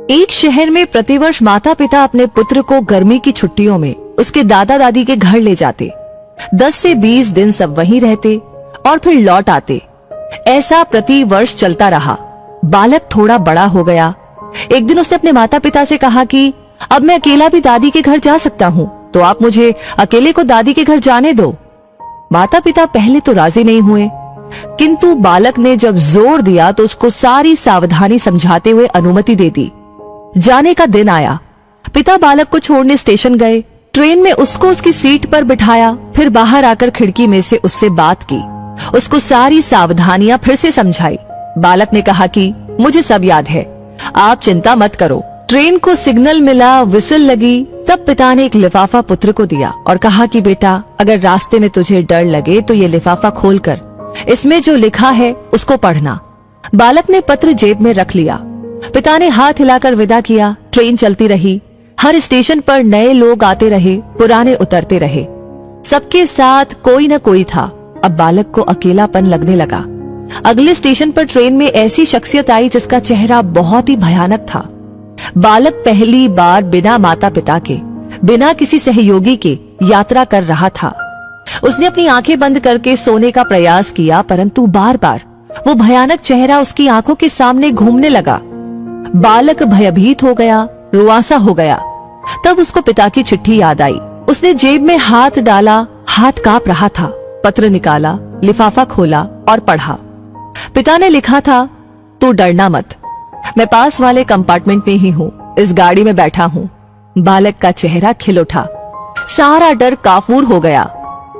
एक शहर में प्रतिवर्ष माता पिता अपने पुत्र को गर्मी की छुट्टियों में उसके दादा दादी के घर ले जाते। 10 से 20 दिन सब वहीं रहते और फिर लौट आते। ऐसा प्रति वर्ष चलता रहा। बालक थोड़ा बड़ा हो गया। एक दिन उसने अपने माता पिता से कहा कि अब मैं अकेला भी दादी के घर जा सकता हूँ, तो आप मुझे अकेले को दादी के घर जाने दो। माता पिता पहले तो राजी नहीं हुए, किंतु बालक ने जब जोर दिया तो उसको सारी सावधानी समझाते हुए अनुमति दे दी। जाने का दिन आया। पिता बालक को छोड़ने स्टेशन गए। ट्रेन में उसको उसकी सीट पर बिठाया, फिर बाहर आकर खिड़की में से उससे बात की। उसको सारी सावधानियां फिर से समझाई। बालक ने कहा कि मुझे सब याद है, आप चिंता मत करो। ट्रेन को सिग्नल मिला, विसिल लगी, तब पिता ने एक लिफाफा पुत्र को दिया और कहा कि बेटा, अगर रास्ते में तुझे डर लगे तो ये लिफाफा खोलकर इसमें जो लिखा है उसको पढ़ना। बालक ने पत्र जेब में रख लिया। पिता ने हाथ हिलाकर विदा किया। ट्रेन चलती रही। हर स्टेशन पर नए लोग आते रहे, पुराने उतरते रहे। सबके साथ कोई न कोई था। अब बालक को अकेलापन लगने लगा। अगले स्टेशन पर ट्रेन में ऐसी शख्सियत आई जिसका चेहरा बहुत ही भयानक था। बालक पहली बार बिना माता पिता के, बिना किसी सहयोगी के यात्रा कर रहा था। उसने अपनी आंखें बंद करके सोने का प्रयास किया, परंतु बार बार वो भयानक चेहरा उसकी आंखों के सामने घूमने लगा। बालक भयभीत हो गया, रुआंसा हो गया। तब उसको पिता की चिट्ठी याद आई। उसने जेब में हाथ डाला, हाथ कांप रहा था। पत्र निकाला, लिफाफा खोला और पढ़ा। पिता ने लिखा था, तू डरना मत, मैं पास वाले कंपार्टमेंट में ही हूँ, इस गाड़ी में बैठा हूँ। बालक का चेहरा खिल उठा। सारा डर काफूर हो गया।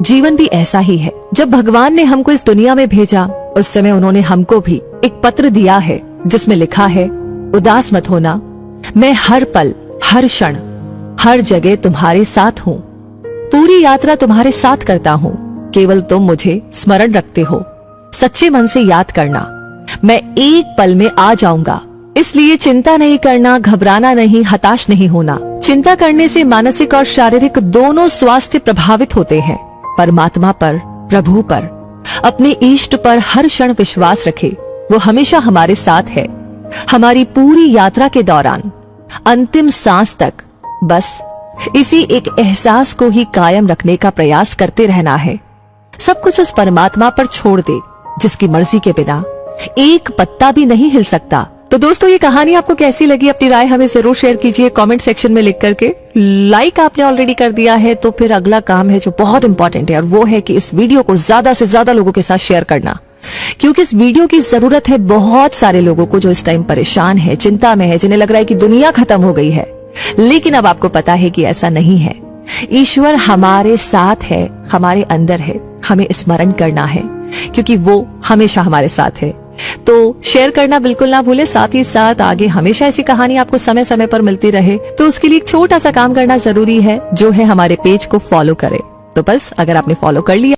जीवन भी ऐसा ही है। जब भगवान ने हमको इस दुनिया में भेजा, उस समय उन्होंने हमको भी एक पत्र दिया है जिसमें लिखा है, उदास मत होना, मैं हर पल, हर क्षण, हर जगह तुम्हारे साथ हूँ। पूरी यात्रा तुम्हारे साथ करता हूँ, केवल तुम मुझे स्मरण रखते हो। सच्चे मन से याद करना, मैं एक पल में आ जाऊंगा। इसलिए चिंता नहीं करना, घबराना नहीं, हताश नहीं होना। चिंता करने से मानसिक और शारीरिक दोनों स्वास्थ्य प्रभावित होते हैं। परमात्मा पर, प्रभु पर, अपने इष्ट पर हर क्षण विश्वास रखे। वो हमेशा हमारे साथ है, हमारी पूरी यात्रा के दौरान, अंतिम सांस तक। बस इसी एक एहसास को ही कायम रखने का प्रयास करते रहना है। सब कुछ उस परमात्मा पर छोड़ दे जिसकी मर्जी के बिना एक पत्ता भी नहीं हिल सकता। तो दोस्तों, ये कहानी आपको कैसी लगी? अपनी राय हमें जरूर शेयर कीजिए कमेंट सेक्शन में लिख करके। लाइक आपने ऑलरेडी कर दिया है तो फिर अगला काम है जो बहुत इंपॉर्टेंट है, और वो है कि इस वीडियो को ज्यादा से ज्यादा लोगों के साथ शेयर करना, क्योंकि इस वीडियो की जरूरत है बहुत सारे लोगों को जो इस टाइम परेशान है, चिंता में है, जिन्हें लग रहा है कि दुनिया खत्म हो गई है। लेकिन अब आपको पता है कि ऐसा नहीं है। ईश्वर हमारे साथ है, हमारे अंदर है। हमें स्मरण करना है क्योंकि वो हमेशा हमारे साथ है। तो शेयर करना बिल्कुल ना भूले। साथ ही साथ आगे हमेशा ऐसी कहानी आपको समय समय पर मिलती रहे, तो उसके लिए एक छोटा सा काम करना जरूरी है, जो है हमारे पेज को फॉलो करें। तो बस अगर आपने फॉलो कर लिया